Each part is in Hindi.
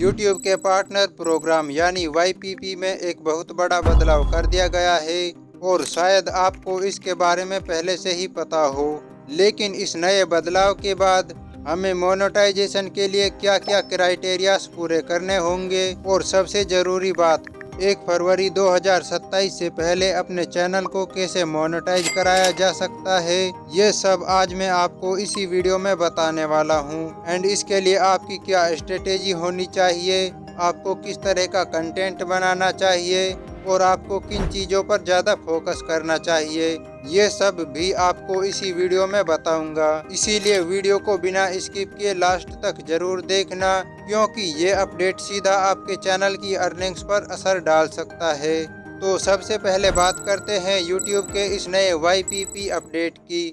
YouTube के पार्टनर प्रोग्राम यानी YPP में एक बहुत बड़ा बदलाव कर दिया गया है और शायद आपको इसके बारे में पहले से ही पता हो। लेकिन इस नए बदलाव के बाद हमें मोनेटाइजेशन के लिए क्या क्या क्राइटेरियाज पूरे करने होंगे और सबसे ज़रूरी बात 1 फरवरी 2027 से पहले अपने चैनल को कैसे मोनेटाइज कराया जा सकता है, ये सब आज मैं आपको इसी वीडियो में बताने वाला हूँ। एंड इसके लिए आपकी क्या स्ट्रेटेजी होनी चाहिए, आपको किस तरह का कंटेंट बनाना चाहिए और आपको किन चीज़ों पर ज़्यादा फोकस करना चाहिए, ये सब भी आपको इसी वीडियो में बताऊंगा। इसीलिए वीडियो को बिना स्किप किए लास्ट तक जरूर देखना, क्योंकि ये अपडेट सीधा आपके चैनल की अर्निंग्स पर असर डाल सकता है। तो सबसे पहले बात करते हैं YouTube के इस नए YPP अपडेट की।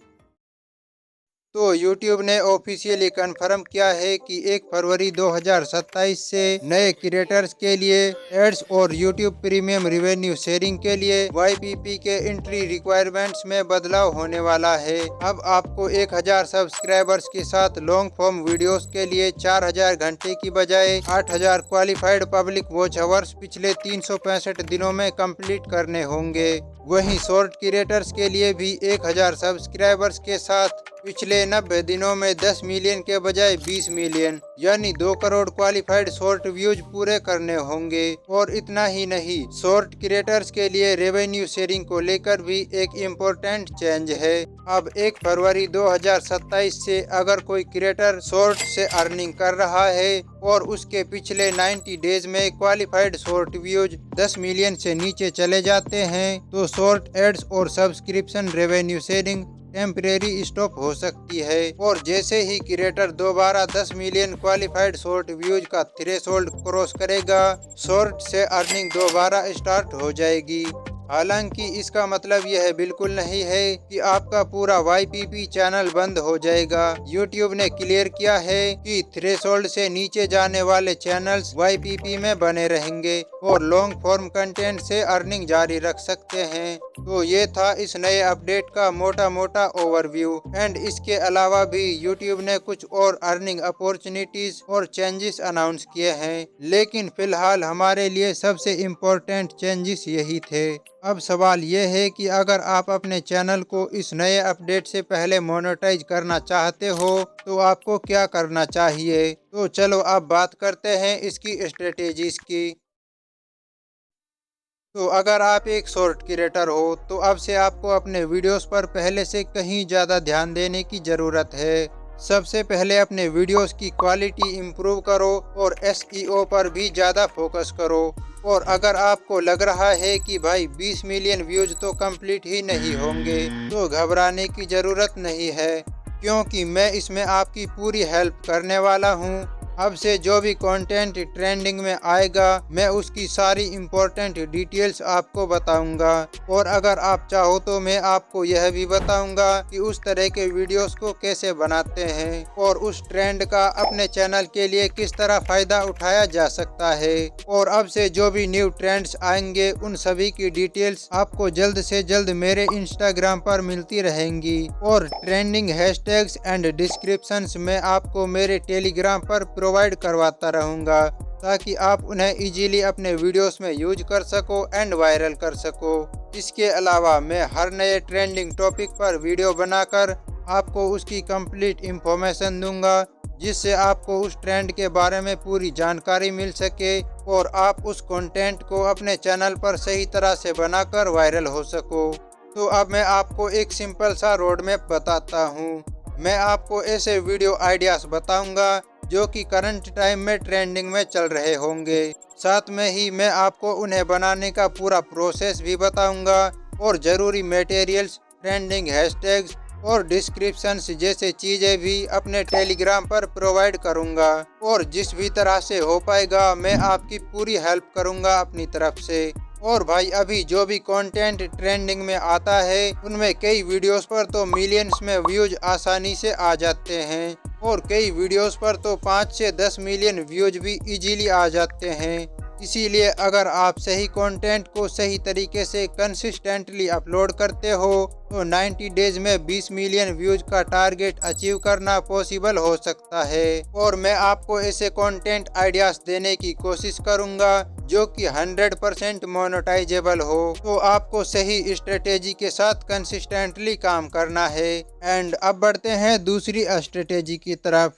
तो YouTube ने ऑफिशियली कंफर्म किया है कि 1 फरवरी 2027 से नए क्रिएटर्स के लिए एड्स और YouTube प्रीमियम रिवेन्यू शेयरिंग के लिए YPP के एंट्री रिक्वायरमेंट्स में बदलाव होने वाला है। अब आपको 1000 सब्सक्राइबर्स के साथ लॉन्ग फॉर्म वीडियोस के लिए 4000 घंटे की बजाय 8000 क्वालिफाइड पब्लिक वॉच आवर्स पिछले 365 दिनों में कंप्लीट करने होंगे। वहीं शॉर्ट क्रिएटर्स के लिए भी 1000 सब्सक्राइबर्स के साथ पिछले 90 दिनों में 10 मिलियन के बजाय 20 मिलियन यानी 2 करोड़ क्वालिफाइड शॉर्ट व्यूज पूरे करने होंगे। और इतना ही नहीं, शॉर्ट क्रिएटर्स के लिए रेवेन्यू शेयरिंग को लेकर भी एक इम्पोर्टेंट चेंज है। अब 1 फरवरी 2027 से अगर कोई क्रिएटर शॉर्ट से अर्निंग कर रहा है और उसके पिछले 90 डेज में क्वालिफाइड शॉर्ट व्यूज 10 मिलियन से नीचे चले जाते हैं, तो शॉर्ट एड्स और subscription revenue sharing temporary stop हो सकती है। और जैसे ही क्रिएटर दोबारा 10 मिलियन क्वालिफाइड शॉर्ट व्यूज का थ्रेशोल्ड क्रॉस करेगा, शॉर्ट से अर्निंग दोबारा स्टार्ट हो जाएगी। हालांकि इसका मतलब यह बिल्कुल नहीं है कि आपका पूरा YPP चैनल बंद हो जाएगा। YouTube ने क्लियर किया है कि थ्रेशोल्ड से नीचे जाने वाले चैनल्स YPP में बने रहेंगे और लॉन्ग फॉर्म कंटेंट से अर्निंग जारी रख सकते हैं। तो ये था इस नए अपडेट का मोटा मोटा ओवरव्यू। एंड इसके अलावा भी YouTube ने कुछ और अर्निंग अपॉर्चुनिटीज और चेंजेस अनाउंस किए हैं, लेकिन फिलहाल हमारे लिए सबसे इम्पोर्टेंट चेंजेस यही थे। अब सवाल ये है कि अगर आप अपने चैनल को इस नए अपडेट से पहले मोनेटाइज करना चाहते हो तो आपको क्या करना चाहिए। तो चलो अब बात करते हैं इसकी स्ट्रेटेजीज की। तो अगर आप एक शॉर्ट क्रिएटर हो तो अब से आपको अपने वीडियोस पर पहले से कहीं ज़्यादा ध्यान देने की ज़रूरत है। सबसे पहले अपने वीडियोस की क्वालिटी इम्प्रूव करो और SEO पर भी ज़्यादा फोकस करो। और अगर आपको लग रहा है कि भाई 20 मिलियन व्यूज तो कंप्लीट ही नहीं होंगे, तो घबराने की ज़रूरत नहीं है, क्योंकि मैं इसमें आपकी पूरी हेल्प करने वाला हूँ। अब से जो भी कंटेंट ट्रेंडिंग में आएगा, मैं उसकी सारी इम्पोर्टेंट डिटेल्स आपको बताऊंगा। और अगर आप चाहो तो मैं आपको यह भी बताऊंगा कि उस तरह के वीडियोस को कैसे बनाते हैं और उस ट्रेंड का अपने चैनल के लिए किस तरह फ़ायदा उठाया जा सकता है। और अब से जो भी न्यू ट्रेंड्स आएंगे, उन सभी की डिटेल्स आपको जल्द से जल्द मेरे इंस्टाग्राम पर मिलती रहेंगी। और ट्रेंडिंग हैशटैग्स एंड डिस्क्रिप्शंस में आपको मेरे टेलीग्राम पर प्रोवाइड करवाता रहूँगा, ताकि आप उन्हें इजीली अपने वीडियोस में यूज कर सको एंड वायरल कर सको। इसके अलावा मैं हर नए ट्रेंडिंग टॉपिक पर वीडियो बनाकर आपको उसकी कंप्लीट इंफॉर्मेशन दूंगा, जिससे आपको उस ट्रेंड के बारे में पूरी जानकारी मिल सके और आप उस कंटेंट को अपने चैनल पर सही तरह से बनाकर वायरल हो सको। तो अब मैं आपको एक सिंपल सा रोड मैप बताता हूँ। मैं आपको ऐसे वीडियो आइडियाज बताऊंगा जो कि करंट टाइम में ट्रेंडिंग में चल रहे होंगे। साथ में ही मैं आपको उन्हें बनाने का पूरा प्रोसेस भी बताऊंगा और ज़रूरी मटेरियल्स, ट्रेंडिंग हैशटैग्स और डिस्क्रिप्शंस जैसे चीज़ें भी अपने टेलीग्राम पर प्रोवाइड करूंगा। और जिस भी तरह से हो पाएगा मैं आपकी पूरी हेल्प करूंगा अपनी तरफ से। और भाई अभी जो भी कंटेंट ट्रेंडिंग में आता है, उनमें कई वीडियोस पर तो मिलियंस में व्यूज आसानी से आ जाते हैं और कई वीडियोस पर तो 5 से 10 मिलियन व्यूज भी इजीली आ जाते हैं। इसीलिए अगर आप सही कंटेंट को सही तरीके से कंसिस्टेंटली अपलोड करते हो तो 90 डेज में 20 मिलियन व्यूज का टारगेट अचीव करना पॉसिबल हो सकता है। और मैं आपको ऐसे कंटेंट आइडियाज देने की कोशिश करूंगा जो कि 100% मोनेटाइजेबल हो। तो आपको सही स्ट्रेटेजी के साथ कंसिस्टेंटली काम करना है। एंड अब बढ़ते हैं दूसरी स्ट्रेटेजी की तरफ।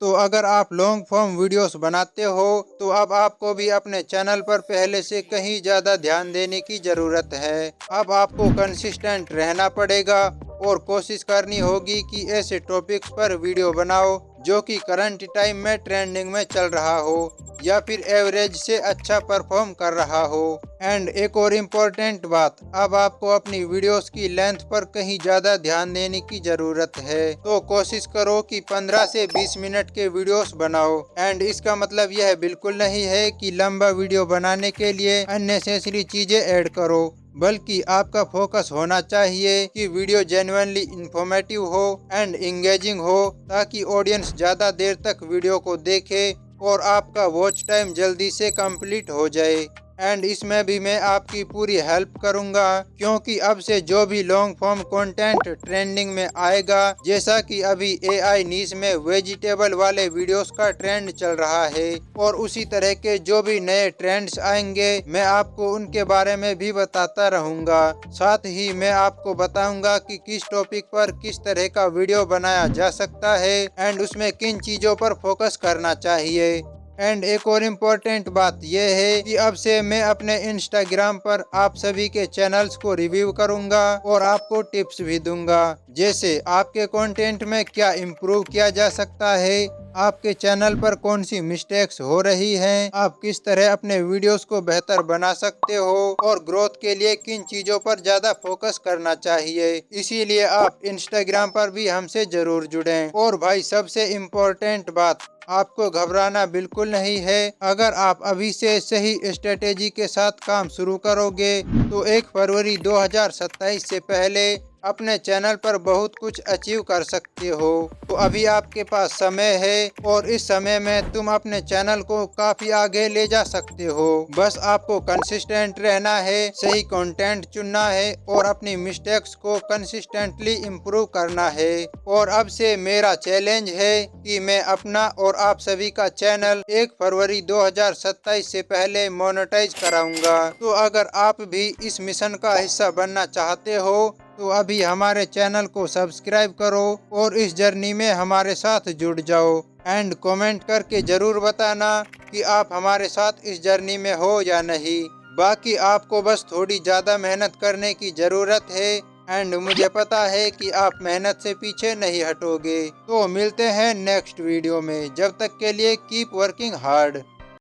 तो अगर आप लॉन्ग फॉर्म वीडियोस बनाते हो तो अब आपको भी अपने चैनल पर पहले से कहीं ज़्यादा ध्यान देने की ज़रूरत है। अब आपको कंसिस्टेंट रहना पड़ेगा और कोशिश करनी होगी कि ऐसे टॉपिक्स पर वीडियो बनाओ जो कि करंट टाइम में ट्रेंडिंग में चल रहा हो या फिर एवरेज से अच्छा परफॉर्म कर रहा हो। एंड एक और इम्पोर्टेंट बात, अब आपको अपनी वीडियोस की लेंथ पर कहीं ज़्यादा ध्यान देने की ज़रूरत है। तो कोशिश करो कि 15 से 20 मिनट के वीडियोस बनाओ। एंड इसका मतलब यह बिल्कुल नहीं है कि लंबा वीडियो बनाने के लिए अननेसेसरी चीज़ें ऐड करो, बल्कि आपका फोकस होना चाहिए कि वीडियो जेन्युइनली इंफॉर्मेटिव हो एंड इंगेजिंग हो, ताकि ऑडियंस ज़्यादा देर तक वीडियो को देखे और आपका वॉच टाइम जल्दी से कंप्लीट हो जाए। एंड इसमें भी मैं आपकी पूरी हेल्प करूंगा, क्योंकि अब से जो भी लॉन्ग फॉर्म कंटेंट ट्रेंडिंग में आएगा, जैसा कि अभी एआई नीश में वेजिटेबल वाले वीडियोस का ट्रेंड चल रहा है, और उसी तरह के जो भी नए ट्रेंड्स आएंगे मैं आपको उनके बारे में भी बताता रहूंगा। साथ ही मैं आपको बताऊंगा कि किस टॉपिक पर किस तरह का वीडियो बनाया जा सकता है एंड उसमें किन चीज़ों पर फोकस करना चाहिए। एंड एक और इम्पोर्टेंट बात यह है कि अब से मैं अपने इंस्टाग्राम पर आप सभी के चैनल्स को रिव्यू करूंगा और आपको टिप्स भी दूंगा, जैसे आपके कंटेंट में क्या इम्प्रूव किया जा सकता है, आपके चैनल पर कौन सी मिस्टेक्स हो रही हैं, आप किस तरह अपने वीडियोस को बेहतर बना सकते हो और ग्रोथ के लिए किन चीज़ों पर ज़्यादा फोकस करना चाहिए। इसीलिए आप इंस्टाग्राम पर भी हमसे ज़रूर जुड़ें। और भाई सबसे इम्पोर्टेंट बात, आपको घबराना बिल्कुल नहीं है। अगर आप अभी से सही स्ट्रेटेजी के साथ काम शुरू करोगे तो 1 फरवरी 2027 से पहले अपने चैनल पर बहुत कुछ अचीव कर सकते हो। तो अभी आपके पास समय है और इस समय में तुम अपने चैनल को काफी आगे ले जा सकते हो। बस आपको कंसिस्टेंट रहना है, सही कंटेंट चुनना है और अपनी मिस्टेक्स को कंसिस्टेंटली इम्प्रूव करना है। और अब से मेरा चैलेंज है कि मैं अपना और आप सभी का चैनल 1 फरवरी 2027 से पहले मोनेटाइज कराऊंगा। तो अगर आप भी इस मिशन का हिस्सा बनना चाहते हो तो अभी हमारे चैनल को सब्सक्राइब करो और इस जर्नी में हमारे साथ जुड़ जाओ। एंड कमेंट करके ज़रूर बताना कि आप हमारे साथ इस जर्नी में हो या नहीं। बाकी आपको बस थोड़ी ज़्यादा मेहनत करने की ज़रूरत है एंड मुझे पता है कि आप मेहनत से पीछे नहीं हटोगे। तो मिलते हैं नेक्स्ट वीडियो में, जब तक के लिए कीप वर्किंग हार्ड।